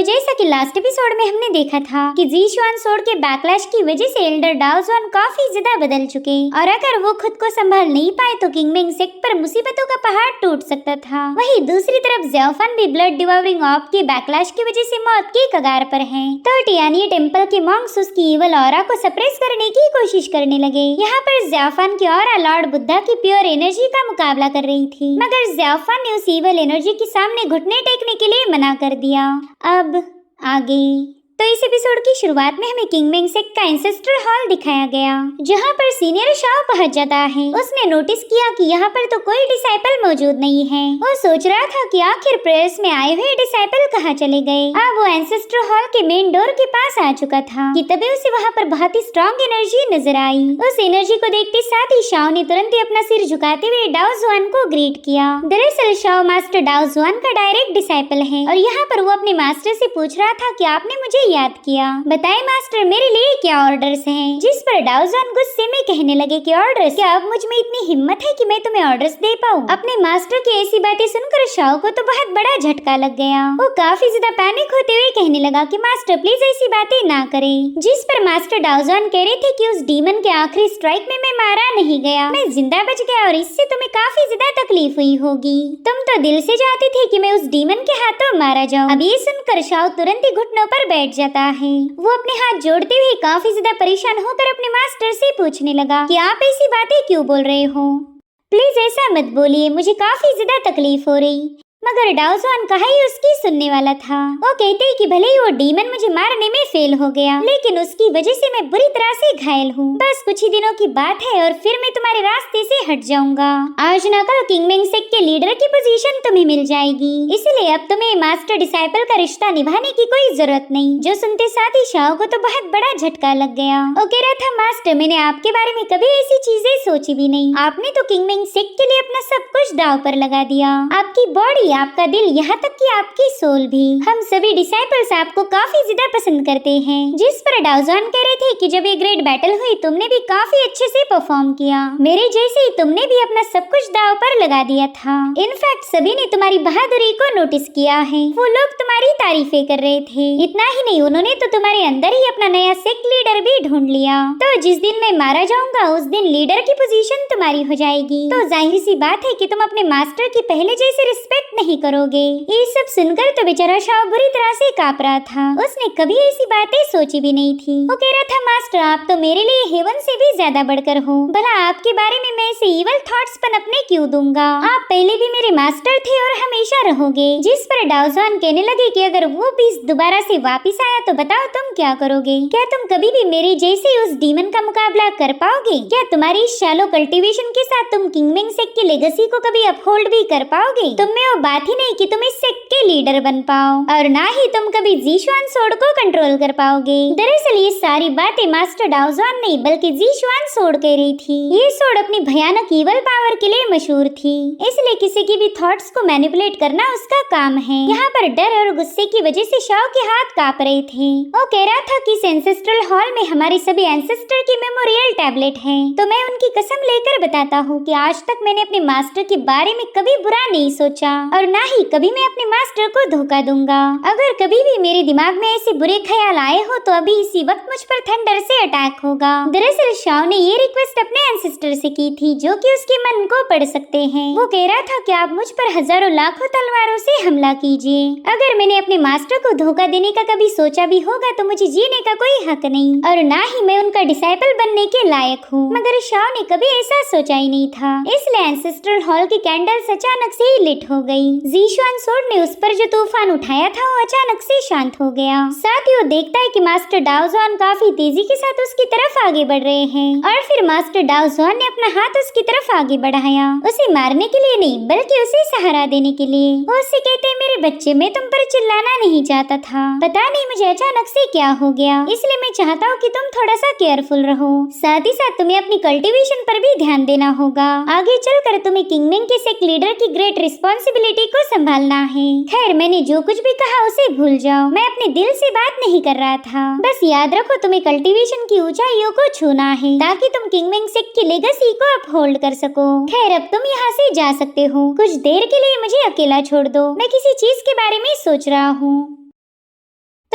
तो जैसा कि लास्ट एपिसोड में हमने देखा था कि ज़ीशुआन सोर्ड के बैकलैश की वजह से एल्डर डाओ जुआन काफी ज्यादा बदल चुके और अगर वो खुद को संभाल नहीं पाए तो किंगमेंग सेक्ट पर मुसीबतों का पहाड़ टूट सकता था। वहीं दूसरी तरफ ज़्याओफान भी ब्लड डिवोरिंग ऑर्ब के बैकलैश की वजह से मौत के कगार पर है। तो टियानिये टेम्पल के मॉन्क्स उसकी इवल ऑरा को सप्रेस करने की कोशिश करने लगे। यहाँ पर ज़्याओफान की ऑरा लॉर्ड बुद्धा की प्योर एनर्जी का मुकाबला कर रही थी, मगर ज़्याओफान ने उस इवल एनर्जी के सामने घुटने टेकने के लिए मना कर दिया। अब आगे तो इस एपिसोड की शुरुआत में हमें किंगमेंग सेक्ट का एंसेस्ट्रल हॉल दिखाया गया, जहाँ पर सीनियर शाओ पहुँच जाता है। उसने नोटिस किया कि यहाँ पर तो कोई डिसाइपल मौजूद नहीं है। वो सोच रहा था कि आखिर प्रेयर्स में आए हुए डिसाइपल कहाँ चले गए। अब वो एंसेस्ट्रल हॉल के मेन डोर के पास आ चुका था कि तभी उसे वहाँ पर बहुत ही स्ट्रॉन्ग एनर्जी नजर आई। उस एनर्जी को देखते साथ ही शाओ ने तुरंत ही अपना सिर झुकाते हुए डाओ जुआन को ग्रीट किया। दरअसल शाओ मास्टर डाओ जुआन का डायरेक्ट डिसाइपल है और यहाँ पर वो अपने मास्टर से पूछ रहा था कि आपने मुझे याद किया, बताएं मास्टर मेरे लिए क्या ऑर्डर्स हैं। जिस पर डाओ जुआन गुस्से में कहने लगे कि ऑर्डर्स, क्या अब मुझ में इतनी हिम्मत है कि मैं तुम्हें ऑर्डर्स दे पाऊँ। अपने मास्टर की ऐसी बातें सुनकर शाओ को तो बहुत बड़ा झटका लग गया। वो काफी ज्यादा पैनिक होते हुए कहने लगा कि मास्टर प्लीज ऐसी बातें ना करें। जिस पर मास्टर डाओ जुआन कह रहे थे कि उस डीमन के आखिरी स्ट्राइक में मैं मारा नहीं गया, मैं जिंदा बच गया और इससे तुम्हें काफी ज्यादा तकलीफ हुई होगी। तुम तो दिल से चाहते थे कि मैं उस डीमन के हाथों मारा जाऊँ। अब ये सुनकर शाओ तुरंत ही घुटनों पर बैठ जाता है। वो अपने हाथ जोड़ते हुए काफी ज्यादा परेशान होकर अपने मास्टर से पूछने लगा कि आप ऐसी बातें क्यों बोल रहे हो, प्लीज ऐसा मत बोलिए, मुझे काफी ज्यादा तकलीफ हो रही। मगर डाओ जुआन कहाँ ही उसकी सुनने वाला था। वो कहते कि भले ही वो डीमन मुझे मारने में फेल हो गया, लेकिन उसकी वजह से मैं बुरी तरह से घायल हूँ। बस कुछ ही दिनों की बात है और फिर मैं तुम्हारे रास्ते से हट जाऊंगा। आज न कल किंगमेंग सेक्ट के लीडर की पोजीशन तुम्हें मिल जाएगी, इसलिए अब तुम्हें मास्टर डिसाइपल का रिश्ता निभाने की कोई जरूरत नहीं। जो सुनते साथ ही शाओ को तो बहुत बड़ा झटका लग गया। वो कह रहा था मास्टर मैंने आपके बारे में कभी ऐसी चीजें सोची भी नहीं। आपने तो किंगमेंग सेक्ट के लिए अपना सब कुछ दांव पर लगा दिया। आपकी बॉडी, आपका दिल, यहाँ तक कि आपकी सोल भी। हम सभी डिसाइपल्स आपको काफी ज्यादा पसंद करते हैं। जिस पर डाओ जुआन कह रहे थे कि जब ये ग्रेट बैटल हुई तुमने भी काफी अच्छे से परफॉर्म किया, मेरे जैसे ही तुमने भी अपना सब कुछ दांव पर लगा दिया था। इनफैक्ट सभी ने तुम्हारी बहादुरी को नोटिस किया है। वो लोग तुम्हारी तारीफें कर रहे थे। इतना ही नहीं, उन्होंने तो तुम्हारे अंदर ही अपना नया सेक्ट लीडर भी ढूंढ लिया। तो जिस दिन मैं मारा जाऊंगा उस दिन लीडर की पोजीशन तुम्हारी हो जाएगी। तो जाहिर सी बात है कि तुम अपने मास्टर की पहले जैसे रिस्पेक्ट नहीं करोगे। ये सब सुनकर तो बेचारा शाओ बुरी तरह से कांप रहा था। उसने कभी ऐसी बातें सोची भी नहीं थी। वो कह रहा था मास्टर आप तो मेरे लिए हेवन से भी ज्यादा बढ़कर हो। भला आपके बारे में मैं ऐसे इवल थॉट्स पनपने क्यों दूंगा। आप पहले भी मेरे मास्टर थे और हमेशा रहोगे। जिस पर डाओ जुआन कहने लगे कि अगर वो पीस दोबारा से वापिस आया तो बताओ तुम क्या करोगे। क्या तुम कभी भी मेरी जैसे उस डीमन का मुकाबला कर पाओगे। क्या तुम्हारी शैलो कल्टीवेशन के साथ तुम किंगमेंग सेक्ट की लेगेसी को कभी अपहोल्ड भी कर पाओगे। तुम में वो बात ही नहीं कि तुम इस सेक्ट के लीडर बन पाओ, और ना ही तुम कभी ज़ीशुआन सोर्ड को कंट्रोल कर पाओगे। दरअसल ये सारी बातें मास्टर डाओ जुआन नहीं बल्कि ज़ीशुआन सोर्ड कह रही थी। ये सोर्ड अपनी भयानक ईवल पावर के लिए मशहूर थी, इसलिए किसी की भी थॉट्स को मैनिपुलेट करना उसका काम है। यहाँ पर डर और गुस्से की वजह से शाओ के हाथ कांप रहे थे। वो कह रहा था कि इस एंसेस्ट्रल हॉल में हमारे सभी एंसेस्टर की मेमोरियल टैबलेट है, तो मैं उनकी कसम लेकर बताता हूँ कि आज तक मैंने अपने मास्टर के बारे में कभी बुरा नहीं सोचा और ना ही कभी मैं अपने मास्टर को धोखा दूंगा। अगर कभी भी मेरे दिमाग में ऐसे बुरे ख्याल आए हो तो अभी इसी वक्त मुझ पर थंडर से अटैक होगा। दरअसल शाओ ने ये रिक्वेस्ट अपने एंसेस्टर से की थी जो कि उसके मन को पढ़ सकते हैं। वो कह रहा था कि आप मुझ पर हजारों लाखों तलवारों से हमला कीजिए, अगर मैंने अपने मास्टर को धोखा देने का कभी सोचा भी होगा तो मुझे जीने का कोई हक नहीं और ना ही मैं उनका डिसाइपल बनने के लायक हूँ। मगर शाओ ने कभी ऐसा सोचा ही नहीं था, इसलिए एंसेस्ट्रल हॉल की कैंडल्स अचानक से ही लिट हो गई। ज़ीशुआन सोर्ड ने उस पर जो तूफान उठाया था वो अचानक से शांत हो गया। साथ ही वो देखता है कि मास्टर डाओ जुआन काफी तेजी के साथ उसकी तरफ आगे बढ़ रहे हैं और फिर मास्टर डाओ जुआन ने अपना हाथ उसकी तरफ आगे बढ़ाया, उसे मारने के लिए नहीं बल्कि उसे सहारा देने के लिए। वो उससे कहते हैं मेरे बच्चे मैं तुम पर चिल्लाना नहीं चाहता था, पता नहीं मुझे अचानक से क्या हो गया, इसलिए मैं चाहता हूँ कि तुम थोड़ा सा केयरफुल रहो। साथ ही साथ तुम्हें अपनी कल्टीवेशन पर भी ध्यान देना होगा। आगे चलकर तुम्हें किंगमेंग के सेक्ट लीडर की ग्रेट रिस्पॉन्सिबिलिटी को संभालना है। खैर मैंने जो कुछ भी कहा उसे भूल जाओ, मैं अपने दिल से बात नहीं कर रहा था। बस याद रखो तुम्हें कल्टीवेशन की ऊंचाइयों को छूना है ताकि तुम किंगमेंग सेक्ट की लेगेसी को अपहोल्ड कर सको। खैर अब तुम यहाँ से जा सकते हो, कुछ देर के लिए मुझे अकेला छोड़ दो, मैं किसी चीज के बारे में सोच रहा हूँ।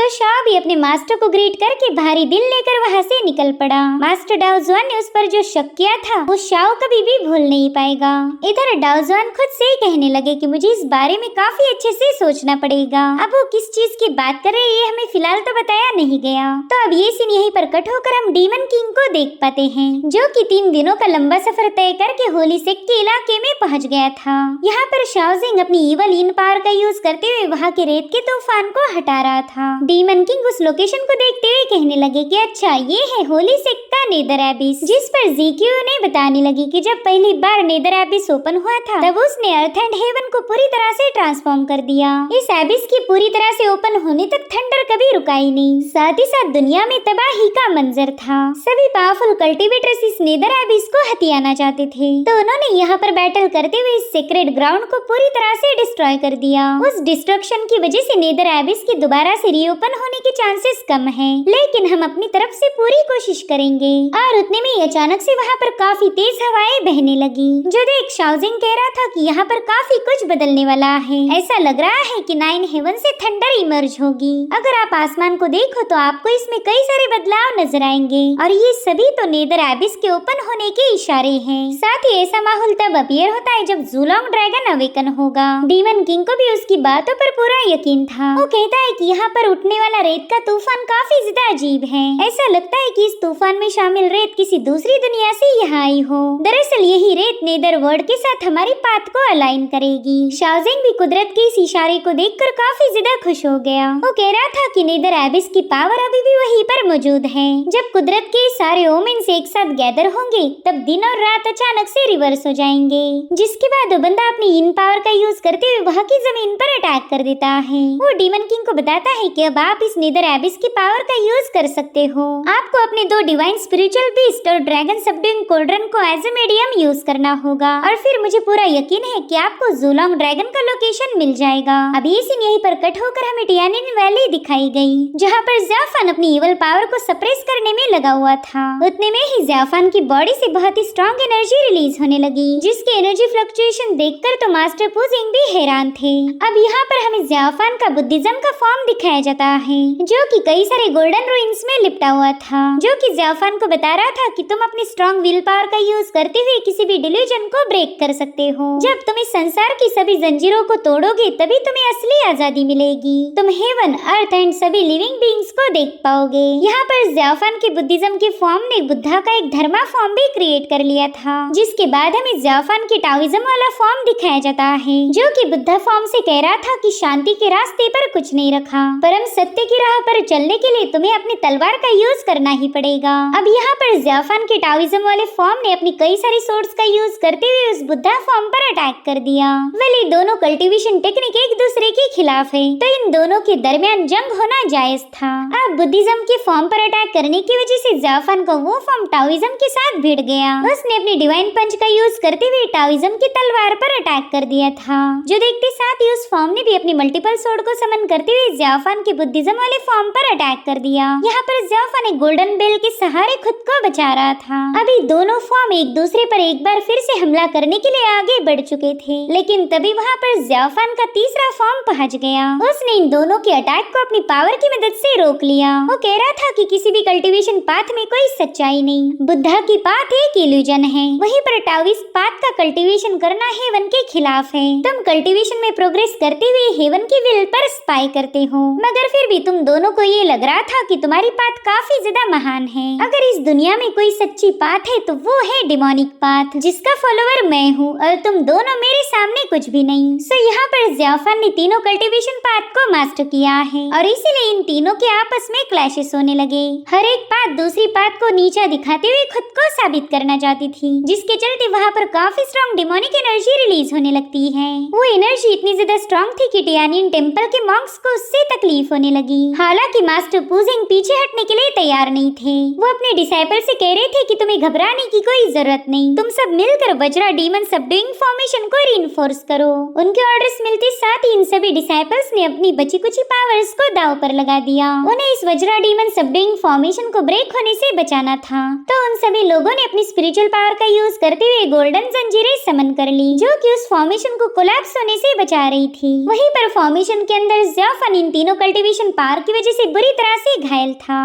तो शाओ भी अपने मास्टर को ग्रीट करके भारी दिल लेकर वहाँ से निकल पड़ा। मास्टर डाओ जुआन ने उस पर जो शक किया था वो शाओ कभी भी भूल नहीं पाएगा। इधर डाओ जुआन खुद से ही कहने लगे कि मुझे इस बारे में काफी अच्छे से सोचना पड़ेगा। अब वो किस चीज की बात कर रहे हैं ये हमें फिलहाल तो बताया नहीं गया। तो अब ये सीन यहीं पर कट होकर हम डीमन किंग को देख पाते हैं, जो कि 3 दिनों का लंबा सफर तय करके होली सेक्ट के इलाके में पहुंच गया था। यहाँ पर शाओजिंग अपनी इवल इन पावर का यूज करते हुए वहाँ के रेत के तूफान को हटा रहा था। डीमन किंग उस लोकेशन को देखते हुए कहने लगे कि अच्छा ये है होली सेक्ट का नेदर एबिस, जिस पर जीक्यू ने बताने लगी कि जब पहली बार नेदर एबिस ओपन हुआ था तब उसने अर्थ एंड हेवन को पूरी तरह से ट्रांसफॉर्म कर दिया। इस एबिस की पूरी तरह से ओपन होने तक थंडर कभी रुका ही नहीं, साथ ही साथ दुनिया में तबाही का मंजर था। सभी पावरफुल कल्टीवेटर्स इस नेदर एबिस को हथियाना चाहते थे, तो उन्होंने यहाँ पर बैटल करते हुए इस सेक्रेड ग्राउंड को पूरी तरह से डिस्ट्रॉय कर दिया। उस डिस्ट्रक्शन की वजह से नेदर एबिस के दोबारा से रीओपन होने के चांसेस कम हैं, लेकिन हम अपनी तरफ से पूरी कोशिश करेंगे। और उतने में अचानक से वहाँ पर काफी तेज हवाएं बहने लगी, जो देख शाओजिंग कह रहा था कि यहाँ पर काफी कुछ बदलने वाला है। ऐसा लग रहा है कि 9 हेवन से थंडर इमर्ज होगी। अगर आप आसमान को देखो तो आपको इसमें कई सारे बदलाव नजर आएंगे, और ये सभी तो नेदर एबिस के ओपन होने के इशारे हैं। साथ ही ऐसा माहौल तब अपीयर होता है जब ज़ुलोंग ड्रैगन अवेकन होगा। डीमन किंग को भी उसकी बातों पर पूरा यकीन था। वो कहता है कि यहाँ पर उठने वाला रेत का तूफान काफी ज्यादा अजीब है। ऐसा लगता है कि इस तूफान में शामिल रेत किसी दूसरी दुनिया से यहाँ आई हो। दरअसल यही रेत नेदर वर्ल्ड के साथ हमारी पाथ को अलाइन करेगी। शाओजिंग भी कुदरत के इस इशारे को देखकर काफी ज्यादा खुश हो गया। वो कह रहा था कि नेदर एबिस की पावर अभी भी वहीं पर मौजूद है। जब कुदरत के सारे ओमेन्स एक साथ गैदर होंगे तब दिन और रात अचानक से रिवर्स हो जाएंगे, जिसके बाद वो बंदा अपनी इन पावर का यूज करते हुए वहाँ की जमीन पर अटैक कर देता है। वो डीमन किंग को बताता है कि अब आप इस नेदर एबिस की पावर का यूज कर सकते हो। आपको अपने 2 डिवाइन स्पिरिचुअल बीस्ट और ड्रैगन सबड्यूइंग कोल्ड्रन को एज ए मीडियम यूज करना होगा, और फिर मुझे पूरा यकीन है कि आपको ज़ुलोंग ड्रैगन का लोकेशन मिल जाएगा। अब ये सीन यहीं पर कट होकर हमें टियानिन वैली दिखाई गई, जहाँ पर ज़ाफान अपनी इवल पावर को सप्रेस करने में लगा हुआ था। उतने में ही ज़ाफान की बॉडी से बहुत ही स्ट्रॉन्ग एनर्जी रिलीज होने लगी, जिसके एनर्जी फ्लक्चुएशन देखकर तो मास्टर पुजिंग भी हैरान थे। अब यहाँ पर हमें ज़ाफान का बुद्धिज्म का फॉर्म दिखाया जाता है, जो कि कई सारे गोल्डन रूइंस में लिपटा हुआ था, जो कि ज़ाफान को बता रहा था कि तुम अपनी स्ट्रॉन्ग विल पावर का यूज करते हुए किसी भी डिल्यूजन को ब्रेक कर सकते हो। जब तुम इस संसार की सभी जंजीरों को तोड़ोगे तभी तुम्हें असली आजादी मिलेगी। तुम हेवन, अर्थ एंड सभी लिविंग बीइंग्स को देख पाओगे। यहाँ पर ज़ाफान के बुद्धिज्म के फॉर्म ने बुद्धा का एक धर्मा फॉर्म भी क्रिएट कर लिया था, जिसके बाद हमें ज़ाफान के टाओइज्म वाला फॉर्म दिखाया जाता है, जो कि बुद्धा फॉर्म से कह रहा था कि शांति के रास्ते पर कुछ नहीं रखा, परम सत्य की राह पर चलने के लिए तुम्हें अपनी तलवार का यूज करना ही पड़ेगा। अब यहाँ पर ज़ाफान के टाओइज्म वाले फॉर्म ने अपनी कई सारी सोर्ड्स का यूज करते हुए उस बुद्धा फॉर्म पर अटैक कर दिया। वेल, ये दोनों कल्टीवेशन टेक्निक एक दूसरे के खिलाफ है, तो इन दोनों के दरमियान जंग होना जायज था। अब बुद्धिज्म के फॉर्म पर अटैक करने की वजह से ज़ाफान का वो फॉर्म टाओइज्म के साथ भिड़ गया। उसने अपनी डिवाइन पंच का यूज करते हुए टाओइज्म की तलवार पर अटैक कर दिया था, जो देखते साथ ही उस फॉर्म ने भी अपनी मल्टीपल सोर्ड को समन करते हुए ज़ाफान के बुद्धिज्म वाले फॉर्म पर अटैक कर दिया। यहाँ पर ज़ाफान एक गोल्डन बेल के सहारे खुद को बचा रहा था। अभी दोनों फॉर्म एक दूसरे पर एक बार फिर से हमला करने के लिए आगे बढ़ चुके थे, लेकिन तभी वहाँ पर ज़ाफान का तीसरा फॉर्म पहुंच गया। उसने इन दोनों के अटैक को अपनी पावर की मदद से रोक लिया। वो कह रहा था कि किसी भी कल्टीवेशन पाथ में कोई सच्चाई नहीं, बुद्धा की पाथ एक इल्यूजन है, वहीं पर टाओइस्ट पाथ का कल्टीवेशन करना हेवन के खिलाफ है। तुम कल्टीवेशन में प्रोग्रेस करते हुए हेवन की विल पर स्पाई करते हो, मगर फिर भी तुम दोनों को ये लग रहा था कि तुम्हारी पाथ काफी ज्यादा महान है। अगर इस दुनिया में कोई सच्ची पाथ है तो वो है डिमोनिक पाथ, जिसका फॉलोवर मैं हूँ, और तुम दोनों मेरे सामने कुछ भी नहीं। सो यहाँ पर ज़ाफान ने तीनों कल्टीवेशन पाथ को मास्टर किया है, और इसीलिए इन तीनों के आपस में क्लैशेस होने लगे। हर एक पाथ दूसरी पाथ को नीचा दिखाते हुए खुद को साबित करना चाहती थी, जिसके चलते वहाँ पर काफी स्ट्रॉन्ग डिमोनिक एनर्जी रिलीज होने लगती है। वो एनर्जी इतनी ज्यादा स्ट्रॉन्ग थी कि टियानिन टेम्पल के मॉन्क्स को उससे तकलीफ होने लगी। हालांकि मास्टर पुजिंग पीछे हटने के लिए तैयार नहीं थे। वो अपने डिसाइपल से कह रहे थे कि तुम्हें घबराने की कोई जरूरत नहीं, तुम सब मिलकर वज्रा डीमन सबडुइंग फॉर्मेशन को रीइंफोर्स करो। उनके ऑर्डर्स मिलते साथ ही इन सभी डिसाइपल्स ने अपनी बची कुची पावर्स को दांव पर लगा दिया। उन्हें इस वज्रा डीमन सबडुइंग फॉर्मेशन को ब्रेक होने से बचाना था, तो उन सभी लोगों ने अपनी स्पिरिचुअल पावर का यूज करते हुए गोल्डन जंजीरें समन कर ली, जो कि उस फॉर्मेशन को कोलैप्स होने से बचा रही थी। वहीं पर फॉर्मेशन के अंदर ज़ियाफन इन तीनों कल्टीवेशन पावर की वजह से बुरी तरह से घायल था।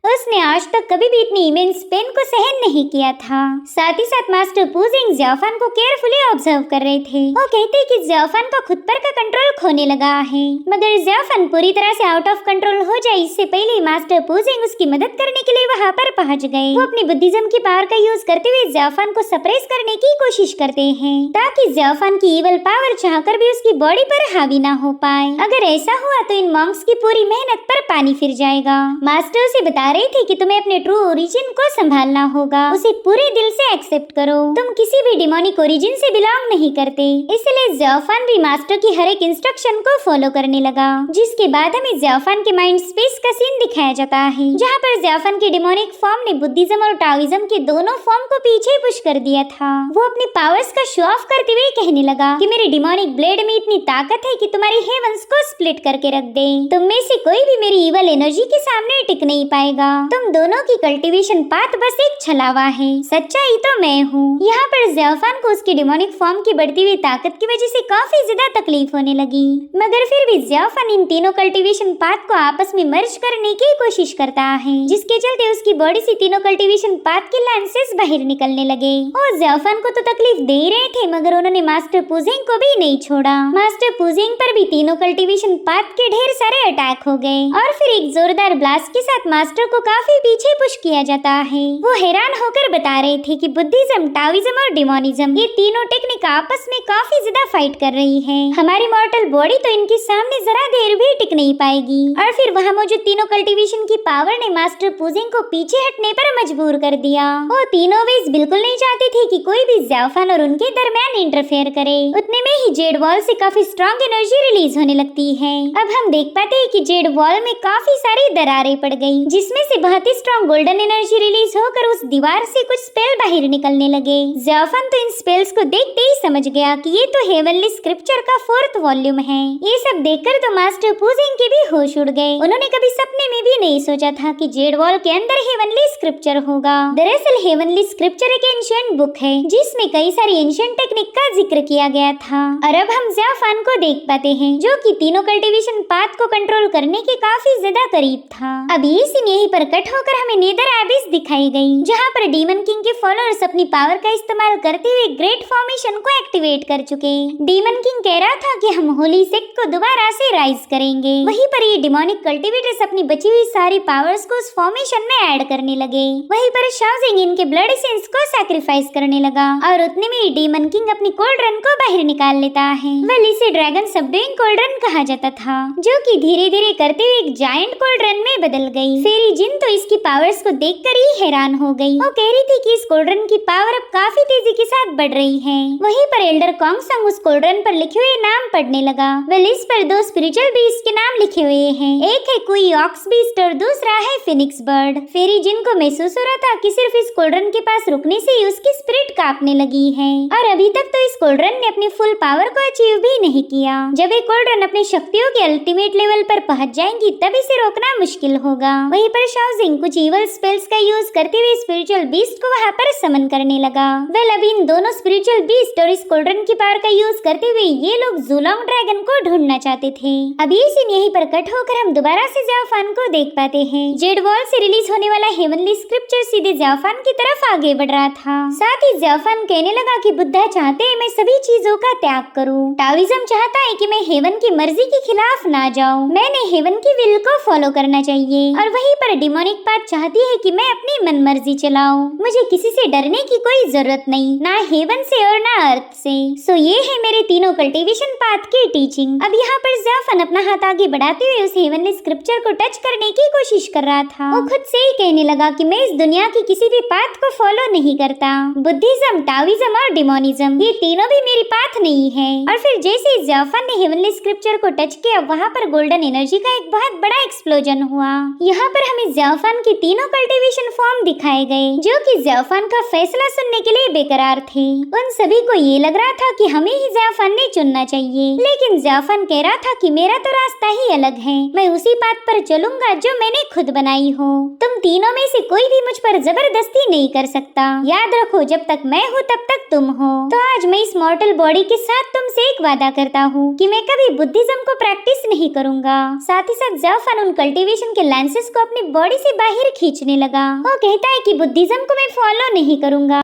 उसने आज तक कभी भी इतनी इमेंस पेन को सहन नहीं किया था। साथ ही साथ मास्टर पूजिंग ज़ियाफन को केयरफुली ऑब्जर्व कर रहे थे। वो कहते कि ज़ियाफन का खुद पर का कंट्रोल खोने लगा है, मगर ज़ियाफन पूरी तरह से आउट ऑफ कंट्रोल हो जाए इससे पहले मास्टर पूजिंग उसकी मदद करने के लिए वहाँ पर पहुँच गए। वो अपनी बुद्धिज्म की पावर का यूज करते हुए ज़ियाफन को सप्रेस करने की कोशिश करते हैं, ताकि ज़ियाफन की इवल पावर चाहकर भी उसकी बॉडी पर हावी ना हो पाए। अगर ऐसा हुआ तो इन मॉन्क्स की पूरी मेहनत पर पानी फिर जाएगा। मास्टर उसे बता रहे थे कि तुम्हें अपने ट्रू ओरिजिन को संभालना होगा, उसे पूरे दिल से एक्सेप्ट करो। तुम किसी भी डिमोनिक ओरिजिन से बिलोंग नहीं करते, इसलिए ज़ियाफन भी मास्टर की हर एक इंस्ट्रक्शन को फॉलो करने लगा। जिसके बाद हमें ज़ियाफन के माइंड स्पेस का सीन दिखाया जाता है, जहाँ पर ज़ियाफन की डिमोनिक फॉर्म ने बुद्धिज्म और टाओइज्म के दोनों फॉर्म को पीछे पुश कर दिया था। वो अपनी पावर्स का शो ऑफ करते हुए कहने लगा कि मेरे डिमोनिक ब्लेड में इतनी ताकत है कि तुम्हारी हेवंस को स्प्लिट करके रख दे। तुम में से कोई भी मेरी इवल एनर्जी के सामने टिक नहीं पाएगा। तुम दोनों की कल्टीवेशन पाथ बस एक छलावा है, सच्चाई तो मैं हूँ। यहाँ पर ज़ियाफन को उसकी डिमोनिक फॉर्म की बढ़ती हुई ताकत की वजह से काफी ज्यादा तकलीफ होने लगी, मगर फिर भी ज़ियाफन इन तीनों कल्टीवेशन पाथ को आपस में मर्ज करने की कोशिश करता है, जिसके चलते उसकी बॉडी से तीनों कल्टीवेशन पाथ के लांसेस बाहर निकलने लगे। और ज़ियाफन को तो तकलीफ दे रहे थे, मगर उन्होंने मास्टर पूजिंग को भी नहीं छोड़ा। मास्टर पूजिंग पर भी तीनों कल्टीवेशन पाथ के ढेर सारे अटैक हो गए और फिर एक जोरदार ब्लास्ट के साथ मास्टर को काफी पीछे पुश किया जाता है। वो हैरान होकर बता रहे थे कि बुद्धिज्म, टाओइज्म और डिमोनिज्म ये तीनों टेक्निक आपस में काफी ज्यादा फाइट कर रही है। हमारी मॉर्टल बॉडी तो इनके सामने जरा देर भी टिक नहीं पाएगी। और फिर वहाँ मौजूद तीनों कल्टीवेशन की पावर ने मास्टर पूजिंग को पीछे हटने पर मजबूर कर दिया। वो तीनों वे बिल्कुल नहीं चाहते थे कि कोई भी ज़ियाफन और उनके दरमियान इंटरफेयर करे। उतने में ही जेड वॉल से काफी स्ट्रॉन्ग एनर्जी रिलीज होने लगती है। अब हम देख पाते हैं कि जेड वॉल में काफी सारी दरारें पड़ गई, जिसमें से बहुत ही स्ट्रॉन्ग गोल्डन एनर्जी रिलीज होकर उस दीवार से कुछ स्पेल बाहर निकलने लगे। ज़ियाफन तो इन स्पेल्स को देखते ही समझ गया कि ये तो हेवनली स्क्रिप्चर का 4th वॉल्यूम है। ये सब देखकर तो मास्टर पूजिंग के भी होश उड़ गए। उन्होंने कभी सपने में भी नहीं सोचा था कि जेड वॉल के अंदर हेवनली स्क्रिप्चर होगा। दरअसल हेवनली स्क्रिप्चर एक एंशिएंट बुक है, जिसमें कई सारी एंशिएंट टेक्निक का जिक्र किया गया था। और अब हम ज़ियाफन को देख पाते हैं, जो कि तीनों कल्टीवेशन पाथ को कंट्रोल करने के काफी ज्यादा करीब था। अब ये सीन यहीं पर कट होकर हमें नेदर एबिस दिखाई गई, जहाँ पर डीमन किंग के फॉलोअर्स अपनी पावर का इस्तेमाल करते हुए ग्रेट फॉर्मेशन को एक्टिवेट कर चुके। डीमन किंग कह रहा था कि हम होली सेक्ट को दोबारा से राइज करेंगे। वहीं पर ये डिमोनिक कल्टीवेटर्स अपनी बची हुई सारी पावर्स को उस फॉर्मेशन में ऐड करने लगे। वहीं पर शाओजिंग इनके ब्लड एसेंस को सैक्रिफाइस करने लगा और उतने में डीमन किंग अपनी कोल्ड्रन को बाहर निकाल लेता है। वेल, इसे ड्रैगन सबडुइंग कोल्ड्रन कहा जाता था, जो कि धीरे धीरे करते हुए एक जायंट कोल्ड्रन में बदल गई। फेरी जिन तो इसकी पावर्स को देखकर ही हैरान हो गई। वो कह रही थी कि इस कोल्ड्रन की पावर अब काफी तेजी के साथ बढ़ रही है। वहीं पर एल्डर कॉन्गसंग उस कोल्ड्रन पर लिखे हुए नाम पढ़ने लगा। वेल, इस पर 2 स्पिरिचुअल बीस्ट के नाम लिखे हुए हैं। एक है कोई ऑक्स बीस्ट और दूसरा है फिनिक्स बर्ड। फेरी जिन को महसूस हो रहा था कि सिर्फ इस कोल्ड्रन के पास रुकने से ही उसकी स्पिरिट कांपने लगी है, और अभी तक तो इस कोल्ड्रन ने अपनी फुल पावर को अचीव भी नहीं किया। जब एक कोल्ड्रन अपने शक्तियों के अल्टीमेट लेवल पर पहुंच जाएंगी, तब इसे रोकना मुश्किल होगा। वहीं पर शाओजिंग कुछ इवल स्पेल्स का यूज करते हुए स्पिरिचुअल बीस्ट को वहां पर समन करने लगा। वेल, अब इन दोनों स्पिरिचुअल बीस्ट और इस कोल्ड्रन की पावर का यूज करते हुए ये लोग ज़ुलॉन्ग ड्रैगन को ढूंढना चाहते थे। अब ये सीन यहीं पर कट होकर हम दोबारा से ज़ियाफन को देख पाते हैं। जेड वॉल से रिलीज होने वाला हेवनली स्क्रिप्चर सीधे ज़ियाफन की तरफ आगे बढ़ रहा था। साथ ही ज़ियाफन कहने लगा कि बुद्धा चाहते हैं मैं सभी चीजों का त्याग करूं। टाओइज्म चाहता है कि मैं हेवन की मर्जी के खिलाफ ना जाऊं। मैंने हेवन की विल को फॉलो करना चाहिए। और वहीं पर डिमोनिक पाथ चाहती है कि मैं अपनी मन मर्जी चलाऊं। मुझे किसी से डरने की कोई जरूरत नहीं, ना हेवन से और ना अर्थ से। सो ये है मेरे तीनों कल्टीवेशन पाथ की टीचिंग। अब यहाँ पर ज़ियाफन अपना हाथ आगे बढ़ाते हुए उस हेवनली स्क्रिप्चर को टच करने की कोशिश कर रहा था। वो खुद से ही कहने लगा कि मैं इस दुनिया की किसी भी पाथ को फॉलो नहीं करता। बुद्धिज्म, टाओइज्म और डिमोनिज्म ये तीनों भी मेरी पाथ नहीं है। और फिर जैसे ज़ियाफन ने हेवनली स्क्रिप्चर को टच किया, वहाँ पर गोल्डन एनर्जी का एक बहुत बड़ा एक्सप्लोजन हुआ। यहाँ पर हमें ज़ियाफान की तीनों कल्टीवेशन फॉर्म दिखाए गए, जो कि ज़ियाफान का फैसला सुनने के लिए बेकरार थे। उन सभी को ये लग रहा था कि हमें ही ज़ियाफान ने चुनना चाहिए, लेकिन ज़ियाफान कह रहा था कि मेरा तो रास्ता ही अलग है, मैं उसी पाथ पर चलूंगा जो मैंने खुद बनाई हो। तुम तीनों में से कोई भी मुझ पर जबरदस्ती नहीं कर सकता। याद रखो, जब तक मैं हूँ तब तक तुम हो। तो आज मैं इस मॉर्टल बॉडी के साथ तुमसे एक वादा करता हूँ कि मैं कभी बुद्धिज्म को प्रैक्टिस नहीं करूंगा। साथ ही साथ ज़ियाफान उन कल्टीवेशन के लेंसेज को अपनी बॉडी से बाहर खींचने लगा। वो कहता है कि बुद्धिज्म को मैं फॉलो नहीं करूंगा,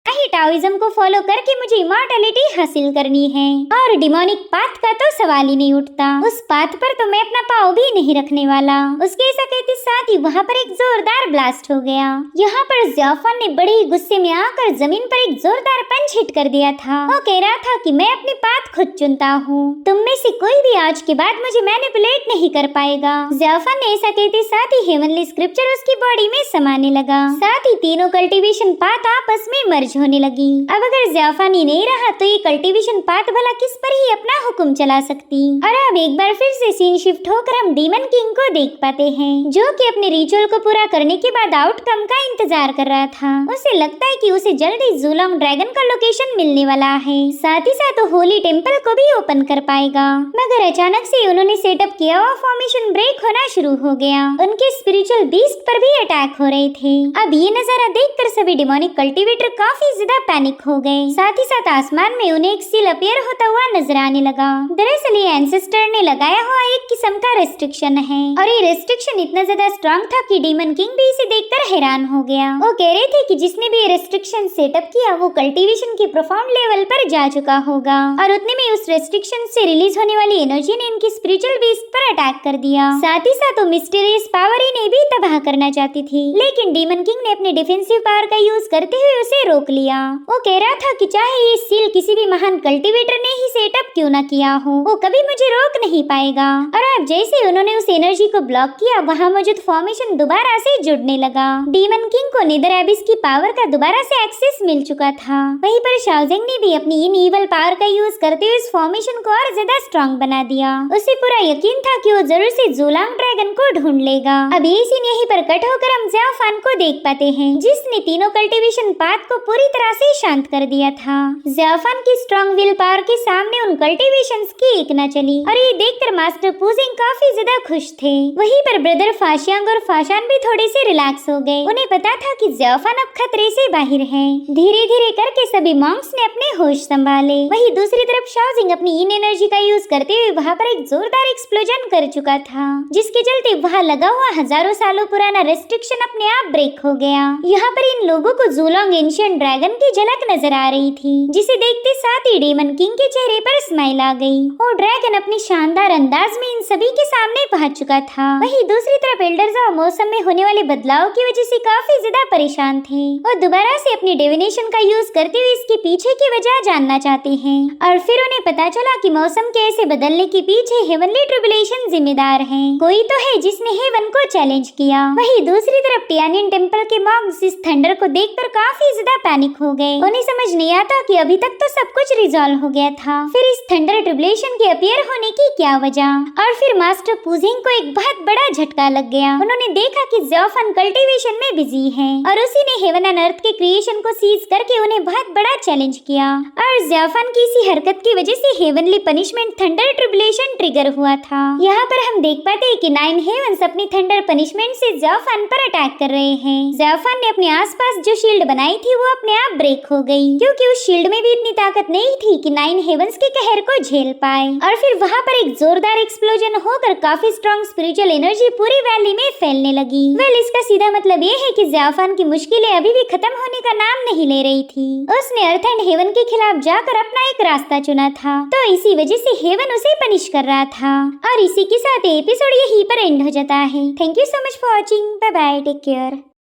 ही टाओइज्म को फॉलो करके मुझे इमॉर्टैलिटी हासिल करनी है। और डिमोनिक पाथ का तो सवाल ही नहीं उठता, उस पाथ पर तो मैं अपना पाँव भी नहीं रखने वाला। उसके ऐसा कहते साथ ही वहाँ पर एक जोरदार ब्लास्ट हो गया। यहाँ पर ज़ियाफान ने बड़े ही गुस्से में आकर जमीन पर एक जोरदार पंच हिट कर दिया था। वो कह रहा था कि मैं अपनी पाथ खुद चुनता हूँ, तुम में से कोई भी आज के बाद मुझे मैनिपुलेट नहीं कर पाएगा। ज़ियाफान ने ऐसा कहते साथ ही हेवनली स्क्रिप्चर उसकी बॉडी में समाने लगा। साथ ही तीनों कल्टीवेशन पाथ आपस में मर्ज होने लगी। अब अगर ज़ियाफान ही नहीं रहा तो ये कल्टीवेशन पाथ भला किस पर ही अपना हुक्म चला सकती। और अब एक बार फिर से सीन शिफ्ट होकर हम डीमन किंग को देख पाते हैं, जो कि अपने रिचुअल को पूरा करने के बाद आउटकम का इंतजार कर रहा था। उसे लगता है कि उसे जल्द ही ज़ुलोंग ड्रैगन का लोकेशन मिलने वाला है, साथ ही साथ होली टेम्पल को भी ओपन कर पाएगा। मगर अचानक से उन्होंने सेटअप किया हुआ फॉर्मेशन ब्रेक होना शुरू हो गया। उनके स्पिरिचुअल बीस्ट पर भी अटैक हो रहे थे। अब ये नजारा देखकर सभी डिमोनिक कल्टीवेटर काफी ज्यादा पैनिक हो गए। साथ ही साथ आसमान में उन्हें एक सील अपीयर होता हुआ नजर आने लगा। दरअसल ये एंसेस्टर ने लगाया हुआ एक किस्म का रेस्ट्रिक्शन है, और ये रेस्ट्रिक्शन इतना ज्यादा स्ट्रॉन्ग था कि डीमन किंग भी इसे देखकर हैरान हो गया। वो कह रहे थे कि जिसने भी ये रेस्ट्रिक्शन सेटअप किया वो कल्टीवेशन के प्रोफाउंड लेवल पर जा चुका होगा, और उतने में उस रेस्ट्रिक्शन से रिलीज होने वाली एनर्जी ने इनकी स्पिरिचुअल बीस्ट पर अटैक कर दिया। साथ ही साथ वो मिस्टीरियस पावर इन्हें भी तबाह करना चाहती थी, लेकिन डीमन किंग ने अपने डिफेंसिव पावर का यूज करते हुए उसे रोक लिया। वो कह रहा था कि चाहे ये सील किसी भी महान कल्टीवेटर ने ही सेटअप क्यों न किया हो, वो कभी मुझे रोक नहीं पाएगा। और अब जैसे उन्होंने उस एनर्जी को ब्लॉक किया, वहाँ मौजूद फॉर्मेशन दोबारा से जुड़ने लगा। डीमन किंग को नेदर एबिस की पावर का दोबारा से एक्सेस मिल चुका था। वहीं पर शाओजेंग ने भी अपनी इन ईवल पावर का यूज करते हुए इस फॉर्मेशन को और ज्यादा स्ट्रॉन्ग बना दिया। उसे पूरा यकीन था कि वो जरूर से ज़ुलोंग ड्रैगन को ढूंढ लेगा। अब ये सीन यहीं पर कट होकर हम ज़ियाफान को देख पाते हैं, जिसने तीनों कल्टीवेशन पाथ को पूरी तरह से शांत कर दिया था। ज़ियाफान की स्ट्रॉन्ग विल पावर के सामने उन कल्टीवेशंस की एक न चली, और ये देखकर मास्टर पुजिंग काफी ज्यादा खुश थे। वहीं पर ब्रदर फाशियांग और फाशान भी थोड़े से रिलैक्स हो गए। उन्हें पता था कि ज़ियाफान अब खतरे से बाहर है। धीरे धीरे करके सभी मॉन्क्स ने अपने होश संभाले। वहीं दूसरी तरफ शाओजिंग अपनी इन एनर्जी का यूज करते हुए वहाँ पर एक जोरदार एक्सप्लोजन कर चुका था, जिसके चलते वहाँ लगा हुआ हजारों सालों पुराना रेस्ट्रिक्शन अपने आप ब्रेक हो गया। यहाँ पर इन लोगों को ज़ुलोंग एंशिएंट ड्रैगन की झलक नजर आ रही थी, जिसे देखते साथ ही डीमन किंग के चेहरे पर स्माइल आ गई। और ड्रैगन अपनी शानदार अंदाज में इन सभी के सामने पहुंच चुका था। वहीं दूसरी तरफ एल्डर्स और मौसम में होने वाले बदलाव की वजह से काफी ज्यादा परेशान थे, और दोबारा से अपनी डिविनेशन का यूज करते हुए इसके पीछे की वजह जानना चाहते हैं। और फिर उन्हें पता चला कि मौसम के ऐसे बदलने के पीछे हेवनली ट्रिब्यूलेशन जिम्मेदार है। कोई तो है जिसने हेवन को चैलेंज किया। वहीं दूसरी तरफ टियानिन टेम्पल के मॉन्क्स इस थंडर को देखकर काफी ज्यादा पैनिक हो गए। उन्हें समझ नहीं आता कि अभी तक तो सब कुछ रिजॉल्व हो गया था, फिर इस थंडर ट्रिब्यूलेशन के अपीयर होने की क्या वजह। और फिर मास्टर पुजिंग को एक बहुत बड़ा झटका लग गया। उन्होंने देखा कि ज़ियाफान कल्टीवेशन में बिजी है, और उसी ने हेवन एंड अर्थ के क्रिएशन को सीज करके उन्हें बहुत बड़ा चैलेंज किया। और ज़ियाफान की इसी हरकत की वजह से heavenly punishment thunder tribulation trigger हुआ था। यहाँ पर हम देख पाते हैं कि 9 हेवंस अपनी थंडर पनिशमेंट से ज़ियाफान पर अटैक कर रहे हैं। ज़ियाफान ने अपने आसपास जो शील्ड बनाई थी वो अपने आप ब्रेक हो गई, क्योंकि उस शील्ड में भी इतनी ताकत नहीं थी कि 9 हेवंस के कहर को झेल पाए। और फिर वहाँ पर एक जोरदार एक्सप्लोजन होकर काफी स्ट्रॉन्ग स्पिरिचुअल एनर्जी पूरी वैली में फैलने लगी। इसका सीधा मतलब ये है कि ज़ियाफान की मुश्किलें अभी भी खत्म होने का नाम नहीं ले रही थी। उसने अर्थ एंड हेवन के खिलाफ जाकर अपना एक रास्ता चुना था, तो इसी वजह से हेवन उसे पनिश कर रहा था। और इसी के साथ एपिसोड यहीं पर एंड हो जाता है। Thank you so much for watching. Bye bye, take care.